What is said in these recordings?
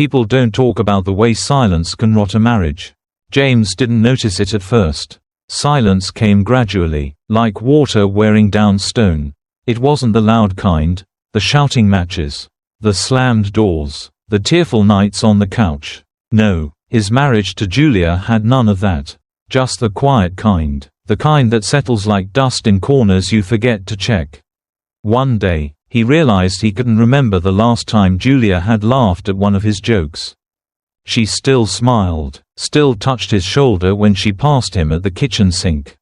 People don't talk about the way silence can rot a marriage. James didn't notice it at first. Silence came gradually, like water wearing down stone. It wasn't the loud kind, the shouting matches, the slammed doors, the tearful nights on the couch. No, his marriage to Julia had none of that. Just the quiet kind, the kind that settles like dust in corners you forget to check. One day, he realized he couldn't remember the last time Julia had laughed at one of his jokes. She still smiled, still touched his shoulder when she passed him at the kitchen sink,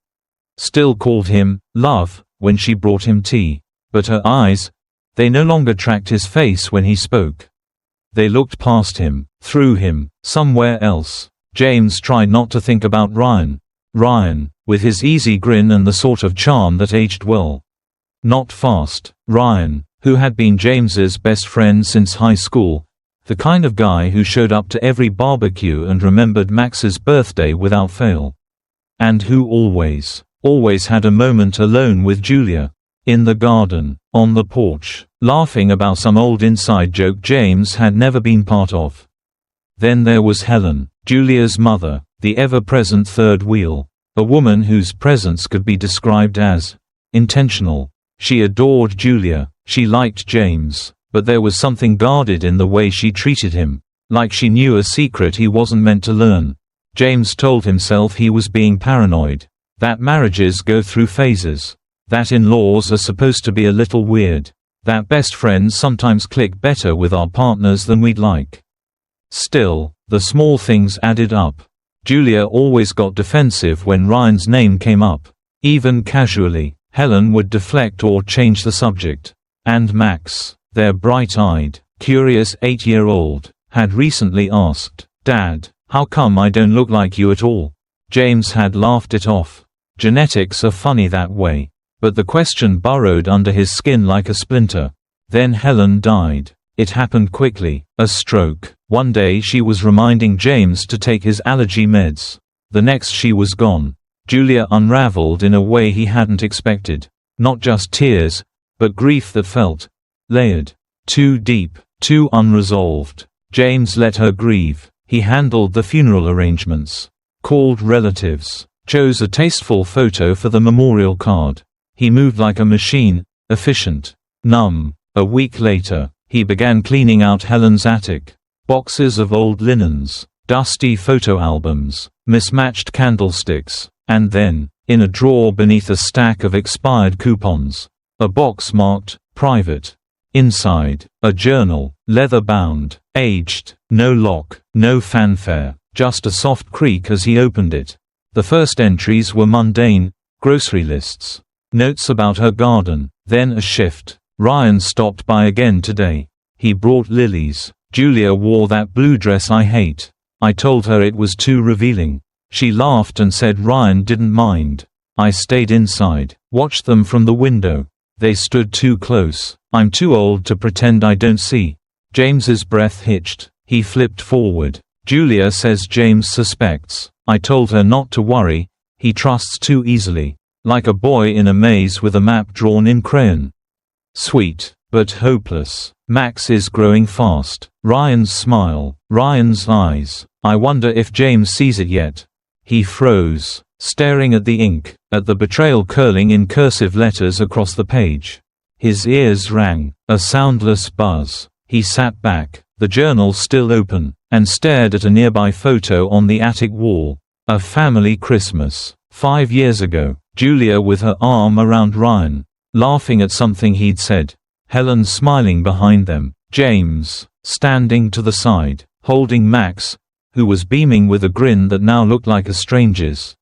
still called him love when she brought him tea. But her eyes, they no longer tracked his face when he spoke. They looked past him, through him, somewhere else. James tried not to think about Ryan. Ryan, with his easy grin and the sort of charm that aged well. Not fast. Ryan, who had been James's best friend since high school, the kind of guy who showed up to every barbecue and remembered Max's birthday without fail. And who always had a moment alone with Julia. In the garden, on the porch, laughing about some old inside joke James had never been part of. Then there was Helen, Julia's mother, the ever-present third wheel, a woman whose presence could be described as intentional. She adored Julia, she liked James, but there was something guarded in the way she treated him, like she knew a secret he wasn't meant to learn. James told himself he was being paranoid, that marriages go through phases, that in-laws are supposed to be a little weird, that best friends sometimes click better with our partners than we'd like. Still, the small things added up. Julia always got defensive when Ryan's name came up. Even casually, Helen would deflect or change the subject. And Max, their bright-eyed, curious 8-year-old, had recently asked, "Dad, how come I don't look like you at all?" James had laughed it off. Genetics are funny that way. But the question burrowed under his skin like a splinter. Then Helen died. It happened quickly, a stroke. One day she was reminding James to take his allergy meds. The next she was gone. Julia unraveled in a way he hadn't expected. Not just tears, but grief that felt layered. Too deep, too unresolved. James let her grieve. He handled the funeral arrangements. Called relatives. Chose a tasteful photo for the memorial card. He moved like a machine, efficient, numb. A week later, he began cleaning out Helen's attic. Boxes of old linens, dusty photo albums, mismatched candlesticks, and then, in a drawer beneath a stack of expired coupons, a box marked, "Private." Inside, a journal, leather-bound, aged, no lock, no fanfare, just a soft creak as he opened it. The first entries were mundane, grocery lists. Notes about her garden, then a shift. Ryan stopped by again today. He brought lilies. Julia wore that blue dress I hate. I told her it was too revealing. She laughed and said Ryan didn't mind. I stayed inside, watched them from the window. They stood too close. I'm too old to pretend I don't see. James's breath hitched. He flipped forward. Julia says James suspects. I told her not to worry. He trusts too easily. Like a boy in a maze with a map drawn in crayon. Sweet, but hopeless. Max is growing fast. Ryan's smile. Ryan's eyes. I wonder if James sees it yet. He froze, staring at the ink, at the betrayal curling in cursive letters across the page. His ears rang, a soundless buzz. He sat back, the journal still open, and stared at a nearby photo on the attic wall. A family Christmas. 5 years ago. Julia with her arm around Ryan, laughing at something he'd said. Helen smiling behind them. James, standing to the side, holding Max, who was beaming with a grin that now looked like a stranger's.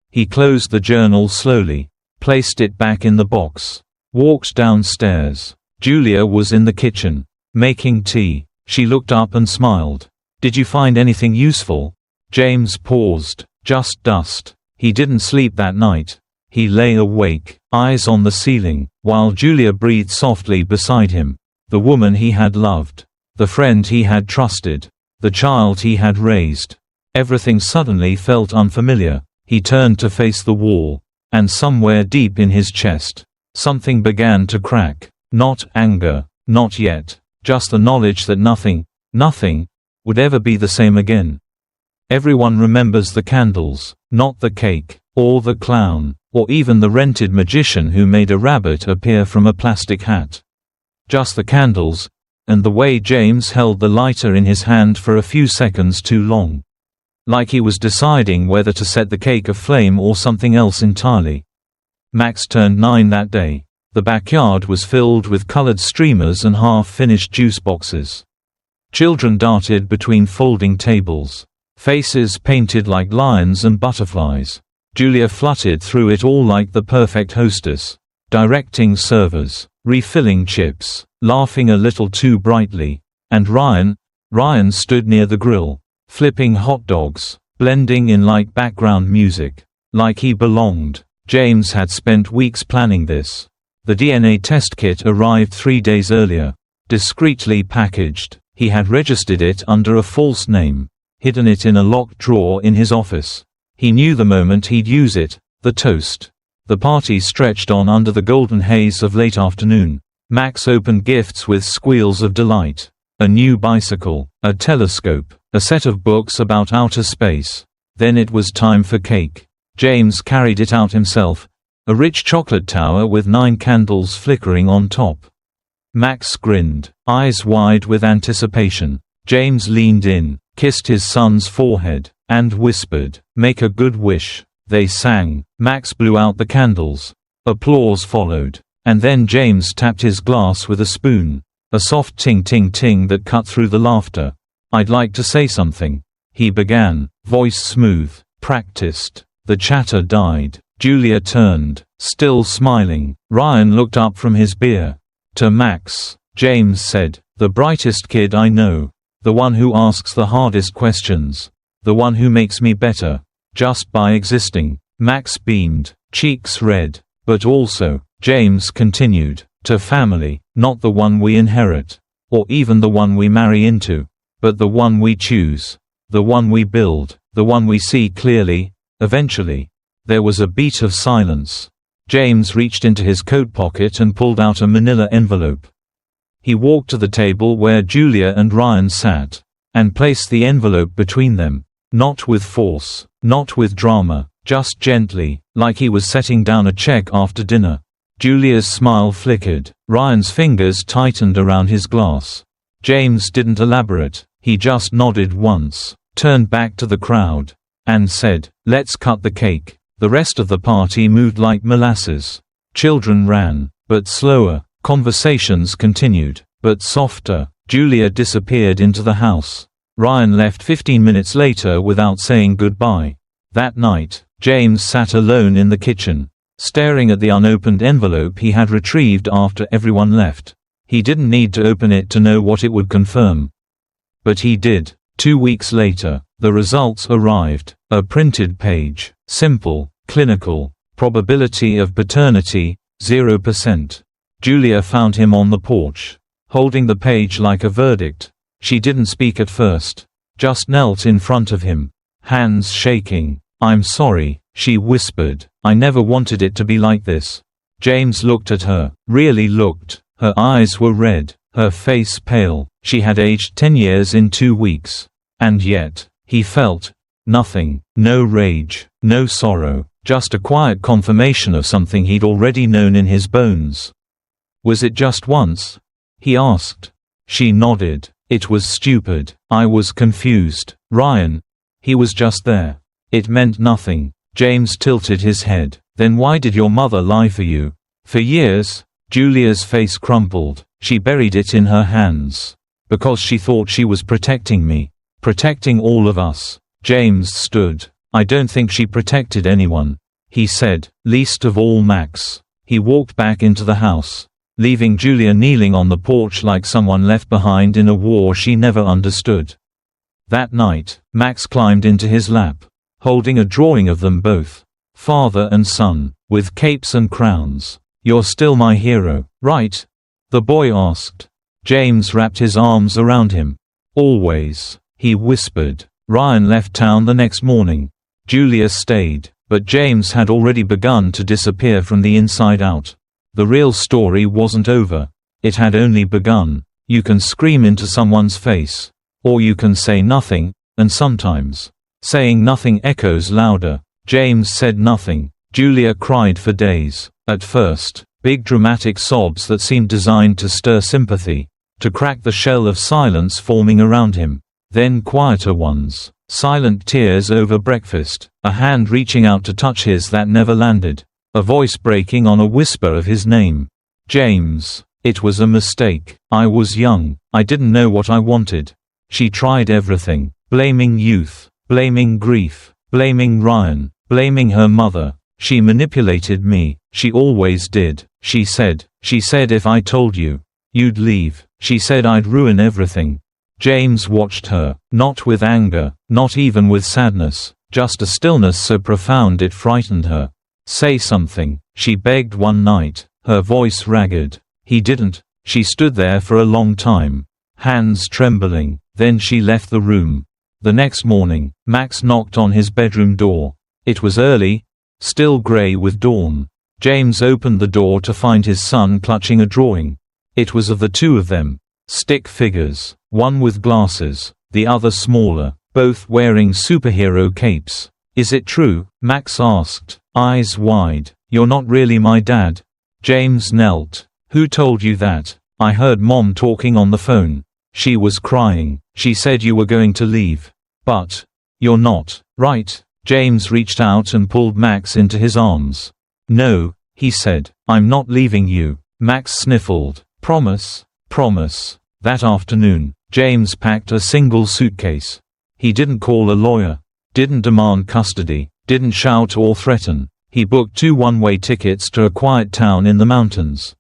He closed the journal slowly, placed it back in the box, walked downstairs. Julia was in the kitchen, making tea. She looked up and smiled. "Did you find anything useful?" James paused. "Just dust." He didn't sleep that night. He lay awake, eyes on the ceiling, while Julia breathed softly beside him. The woman he had loved. The friend he had trusted. The child he had raised. Everything suddenly felt unfamiliar. He turned to face the wall. And somewhere deep in his chest, something began to crack. Not anger. Not yet. Just the knowledge that nothing would ever be the same again. Everyone remembers the candles, not the cake, or the clown, or even the rented magician who made a rabbit appear from a plastic hat. Just the candles, and the way James held the lighter in his hand for a few seconds too long. Like he was deciding whether to set the cake aflame or something else entirely. Max turned 9 that day. The backyard was filled with colored streamers and half-finished juice boxes. Children darted between folding tables. Faces painted like lions and butterflies. Julia fluttered through it all like the perfect hostess. Directing servers, refilling chips, laughing a little too brightly. And Ryan stood near the grill, flipping hot dogs, blending in like background music. Like he belonged. James had spent weeks planning this. The DNA test kit arrived 3 days earlier. Discreetly packaged, he had registered it under a false name, hidden it in a locked drawer in his office. He knew the moment he'd use it, the toast. The party stretched on under the golden haze of late afternoon. Max opened gifts with squeals of delight. A new bicycle, a telescope, a set of books about outer space. Then it was time for cake. James carried it out himself. A rich chocolate tower with 9 candles flickering on top. Max grinned, eyes wide with anticipation. James leaned in, kissed his son's forehead, and whispered, "Make a good wish." They sang. Max blew out the candles. Applause followed. And then James tapped his glass with a spoon. A soft ting-ting-ting that cut through the laughter. "I'd like to say something," he began, voice smooth, practiced. The chatter died. Julia turned, still smiling. Ryan looked up from his beer. To Max, James said, "The brightest kid I know. The one who asks the hardest questions. The one who makes me better. Just by existing." Max beamed, cheeks red. "But also," James continued, "to family, not the one we inherit. Or even the one we marry into. But the one we choose. The one we build. The one we see clearly, eventually." There was a beat of silence. James reached into his coat pocket and pulled out a manila envelope. He walked to the table where Julia and Ryan sat, and placed the envelope between them. Not with force, not with drama, just gently, like he was setting down a check after dinner. Julia's smile flickered. Ryan's fingers tightened around his glass. James didn't elaborate, he just nodded once, turned back to the crowd, and said, "Let's cut the cake." The rest of the party moved like molasses. Children ran, but slower. Conversations continued, but softer. Julia disappeared into the house. Ryan left 15 minutes later without saying goodbye. That night, James sat alone in the kitchen, staring at the unopened envelope he had retrieved after everyone left. He didn't need to open it to know what it would confirm. But he did. 2 weeks later, the results arrived. A printed page. Simple, clinical. Probability of paternity, 0%. Julia found him on the porch, holding the page like a verdict. She didn't speak at first, just knelt in front of him, hands shaking. "I'm sorry," she whispered. "I never wanted it to be like this." James looked at her, really looked. Her eyes were red, her face pale. She had aged 10 years in 2 weeks. And yet, he felt nothing, no rage, no sorrow, just a quiet confirmation of something he'd already known in his bones. "Was it just once?" he asked. She nodded. "It was stupid. I was confused. Ryan. He was just there. It meant nothing." James tilted his head. "Then why did your mother lie for you?" "For years." Julia's face crumpled. She buried it in her hands. "Because she thought she was protecting me. Protecting all of us." James stood. "I don't think she protected anyone," he said, "least of all Max." He walked back into the house, leaving Julia kneeling on the porch like someone left behind in a war she never understood. That night, Max climbed into his lap, holding a drawing of them both, father and son, with capes and crowns. "You're still my hero, right?" the boy asked. James wrapped his arms around him. "Always," he whispered. Ryan left town the next morning. Julia stayed, but James had already begun to disappear from the inside out. The real story wasn't over. It had only begun. You can scream into someone's face. Or you can say nothing, and sometimes saying nothing echoes louder. James said nothing. Julia cried for days. At first, big dramatic sobs that seemed designed to stir sympathy, to crack the shell of silence forming around him. Then quieter ones, silent tears over breakfast, a hand reaching out to touch his that never landed, a voice breaking on a whisper of his name. James. It was a mistake. I was young. I didn't know what I wanted. She tried everything, blaming youth, blaming grief, blaming Ryan, blaming her mother. She manipulated me. She always did. She said if I told you, you'd leave. She said I'd ruin everything. James watched her, not with anger, not even with sadness, just a stillness so profound it frightened her. Say something, she begged one night, her voice ragged. He didn't. She stood there for a long time, hands trembling, then she left the room. The next morning, Max knocked on his bedroom door. It was early, still gray with dawn. James opened the door to find his son clutching a drawing. It was of the two of them. Stick figures, one with glasses, the other smaller, both wearing superhero capes. Is it true? Max asked, eyes wide. You're not really my dad? James knelt. Who told you that? I heard Mom talking on the phone. She was crying. She said you were going to leave. But you're not, right? James reached out and pulled Max into his arms. No, he said, I'm not leaving you. Max sniffled. Promise? Promise. That afternoon, James packed a single suitcase. He didn't call a lawyer, didn't demand custody, didn't shout or threaten. He booked 2 one-way tickets to a quiet town in the mountains,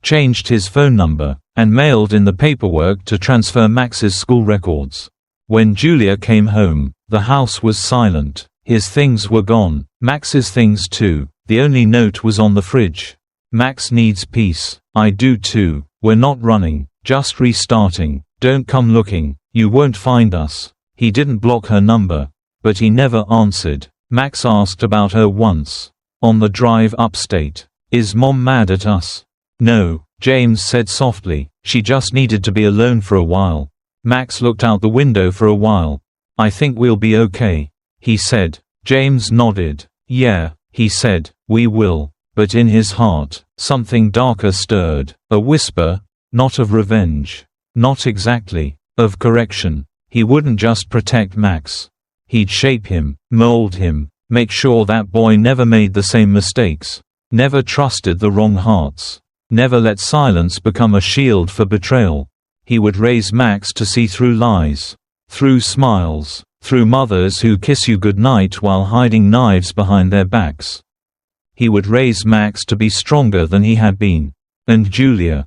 changed his phone number, and mailed in the paperwork to transfer Max's school records. When Julia came home, the house was silent. His things were gone, Max's things too. The only note was on the fridge. Max needs peace. I do too. We're not running, just restarting. Don't come looking, you won't find us. He didn't block her number, but he never answered. Max asked about her once, on the drive upstate. Is Mom mad at us? No, James said softly, she just needed to be alone for a while. Max looked out the window for a while. I think we'll be okay, he said. James nodded. Yeah, he said, we will. But in his heart, something darker stirred, a whisper, not of revenge. Not exactly, of correction. He wouldn't just protect Max. He'd shape him, mold him, make sure that boy never made the same mistakes, never trusted the wrong hearts, never let silence become a shield for betrayal. He would raise Max to see through lies, through smiles, through mothers who kiss you goodnight while hiding knives behind their backs. He would raise Max to be stronger than he had been. And Julia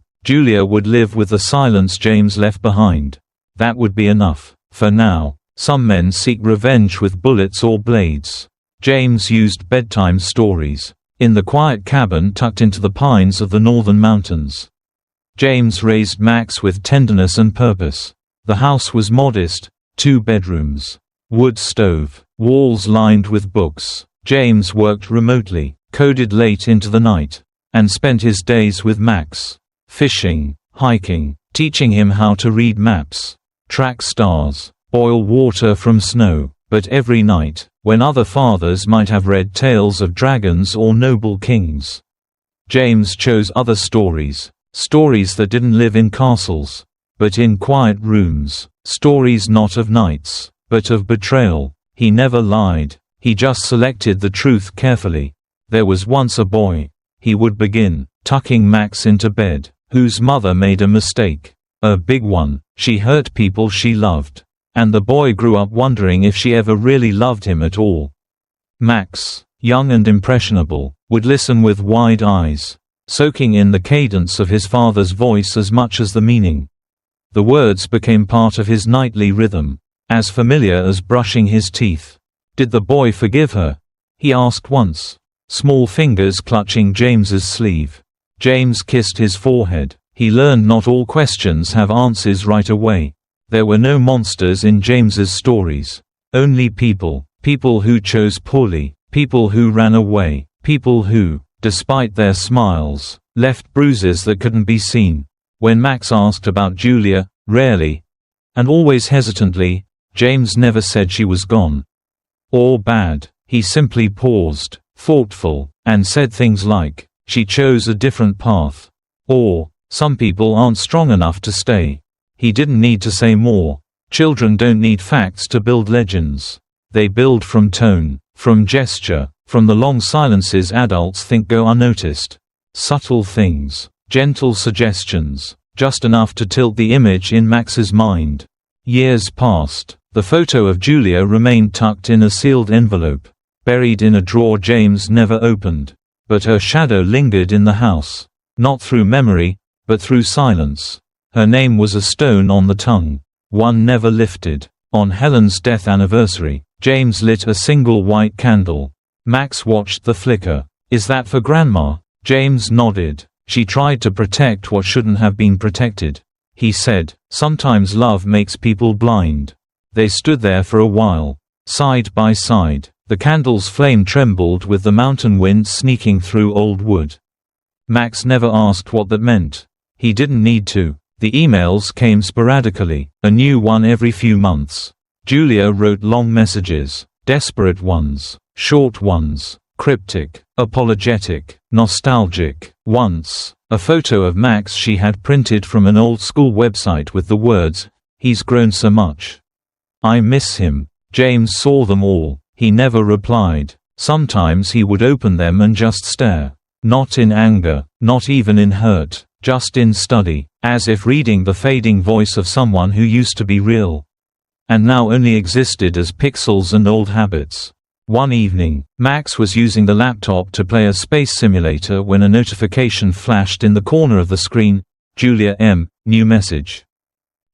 would live with the silence James left behind. That would be enough, for now. Some men seek revenge with bullets or blades. James used bedtime stories, in the quiet cabin tucked into the pines of the northern mountains. James raised Max with tenderness and purpose. The house was modest, 2 bedrooms, wood stove, walls lined with books. James worked remotely, coded late into the night, and spent his days with Max, fishing, hiking, teaching him how to read maps, track stars, boil water from snow. But every night, when other fathers might have read tales of dragons or noble kings, James chose other stories, stories that didn't live in castles, but in quiet rooms, stories not of knights, but of betrayal. He never lied, he just selected the truth carefully. There was once a boy, he would begin, tucking Max into bed, whose mother made a mistake. A big one. She hurt people she loved. And the boy grew up wondering if she ever really loved him at all. Max, young and impressionable, would listen with wide eyes, soaking in the cadence of his father's voice as much as the meaning. The words became part of his nightly rhythm, as familiar as brushing his teeth. Did the boy forgive her? He asked once, small fingers clutching James's sleeve. James kissed his forehead. He learned not all questions have answers right away. There were no monsters in James's stories. Only people. People who chose poorly. People who ran away. People who, despite their smiles, left bruises that couldn't be seen. When Max asked about Julia, rarely, And always hesitantly, James never said she was gone. Or bad. He simply paused, thoughtful, and said things like, "She chose a different path." Or, "Some people aren't strong enough to stay." He didn't need to say more. Children don't need facts to build legends. They build from tone, from gesture, from the long silences adults think go unnoticed. Subtle things, gentle suggestions, just enough to tilt the image in Max's mind. Years passed. The photo of Julia remained tucked in a sealed envelope, buried in a drawer James never opened. But her shadow lingered in the house. Not through memory, but through silence. Her name was a stone on the tongue, one never lifted. On Helen's death anniversary, James lit a single white candle. Max watched the flicker. "Is that for Grandma?" James nodded. "She tried to protect what shouldn't have been protected." He said, "Sometimes love makes people blind." They stood there for a while, side by side. The candle's flame trembled with the mountain wind sneaking through old wood. Max never asked what that meant. He didn't need to. The emails came sporadically, a new one every few months. Julia wrote long messages, desperate ones, short ones, cryptic, apologetic, nostalgic. Once, a photo of Max she had printed from an old school website with the words, "He's grown so much. I miss him." James saw them all. He never replied. Sometimes he would open them and just stare. Not in anger, not even in hurt, just in study, as if reading the fading voice of someone who used to be real, and now only existed as pixels and old habits. One evening, Max was using the laptop to play a space simulator when a notification flashed in the corner of the screen, "Julia M., new message."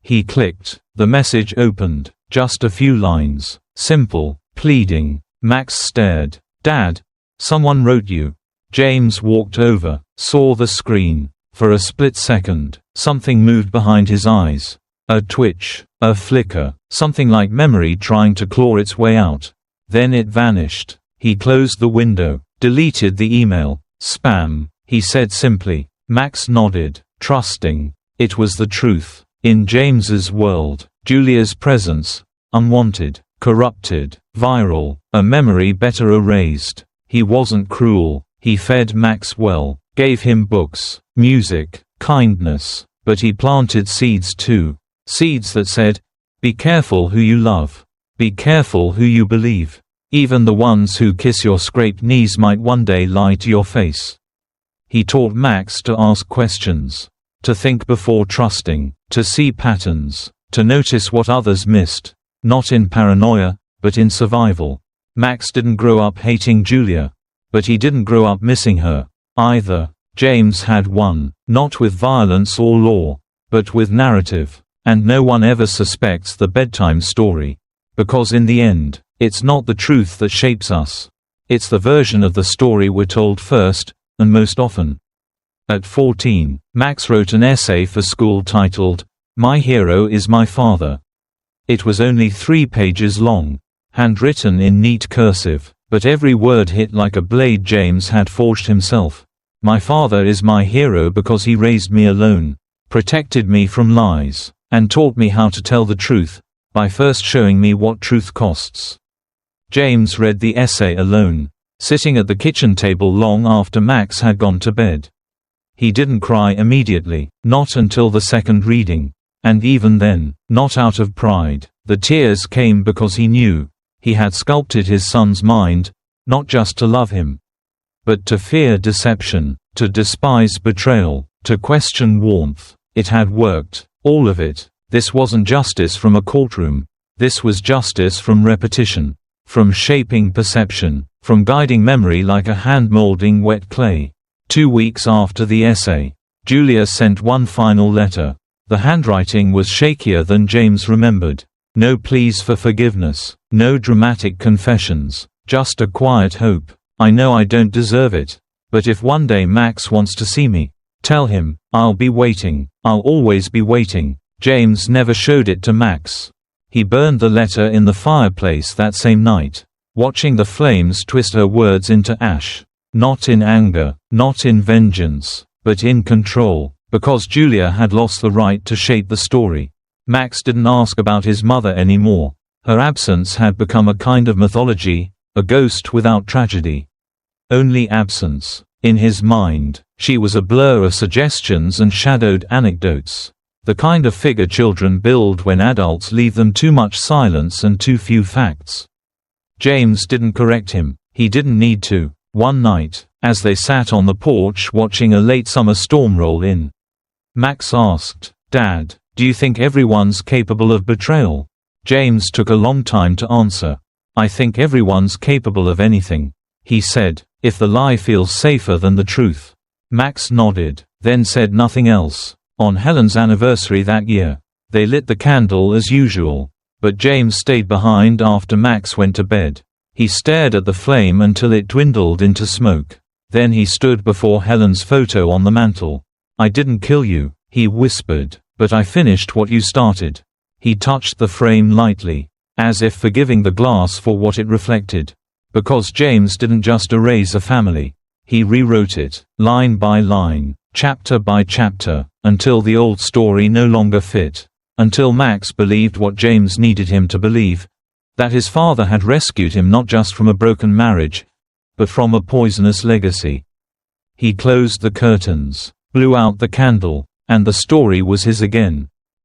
He clicked. The message opened. Just a few lines. Simple, pleading. Max stared. "Dad, someone wrote you." James walked over, saw the screen. For a split second, something moved behind his eyes. A twitch, a flicker, something like memory trying to claw its way out. Then it vanished. He closed the window, deleted the email. "Spam," he said simply. Max nodded, trusting. It was the truth. In James's world, Julia's presence, unwanted, corrupted, viral, a memory better erased. He wasn't cruel. He fed Max well, gave him books, music, kindness, but he planted seeds too. Seeds that said, "Be careful who you love. Be careful who you believe. Even the ones who kiss your scraped knees might one day lie to your face." He taught Max to ask questions, to think before trusting, to see patterns, to notice what others missed, not in paranoia, but in survival. Max didn't grow up hating Julia, but he didn't grow up missing her, either. James had won, not with violence or law, but with narrative. And no one ever suspects the bedtime story. Because in the end, it's not the truth that shapes us. It's the version of the story we're told first, and most often. At 14, Max wrote an essay for school titled, "My Hero is My Father." It was only 3 pages long, handwritten in neat cursive, but every word hit like a blade James had forged himself. "My father is my hero because he raised me alone, protected me from lies, and taught me how to tell the truth, by first showing me what truth costs." James read the essay alone, sitting at the kitchen table long after Max had gone to bed. He didn't cry immediately, not until the second reading. And even then, not out of pride. The tears came because he knew. He had sculpted his son's mind, not just to love him, but to fear deception, to despise betrayal, to question warmth. It had worked, all of it. This wasn't justice from a courtroom. This was justice from repetition, from shaping perception, from guiding memory like a hand molding wet clay. 2 weeks after the essay, Julia sent one final letter. The handwriting was shakier than James remembered. No pleas for forgiveness, no dramatic confessions, just a quiet hope. "I know I don't deserve it, but if one day Max wants to see me, tell him, I'll be waiting. I'll always be waiting." James never showed it to Max. He burned the letter in the fireplace that same night, watching the flames twist her words into ash. Not in anger, not in vengeance, but in control, because Julia had lost the right to shape the story. Max didn't ask about his mother anymore. Her absence had become a kind of mythology, a ghost without tragedy. Only absence. In his mind, she was a blur of suggestions and shadowed anecdotes. The kind of figure children build when adults leave them too much silence and too few facts. James didn't correct him. He didn't need to. One night, as they sat on the porch watching a late summer storm roll in, Max asked, "Dad, do you think everyone's capable of betrayal?" James took a long time to answer. "I think everyone's capable of anything," he said, "if the lie feels safer than the truth." Max nodded, then said nothing else. On Helen's anniversary that year, they lit the candle as usual, but James stayed behind after Max went to bed. He stared at the flame until it dwindled into smoke. Then he stood before Helen's photo on the mantel. "I didn't kill you," he whispered, "but I finished what you started." He touched the frame lightly, as if forgiving the glass for what it reflected. Because James didn't just erase a family. He rewrote it, line by line, chapter by chapter, until the old story no longer fit. Until Max believed what James needed him to believe. That his father had rescued him not just from a broken marriage, but from a poisonous legacy. He closed the curtains, blew out the candle, and the story was his again.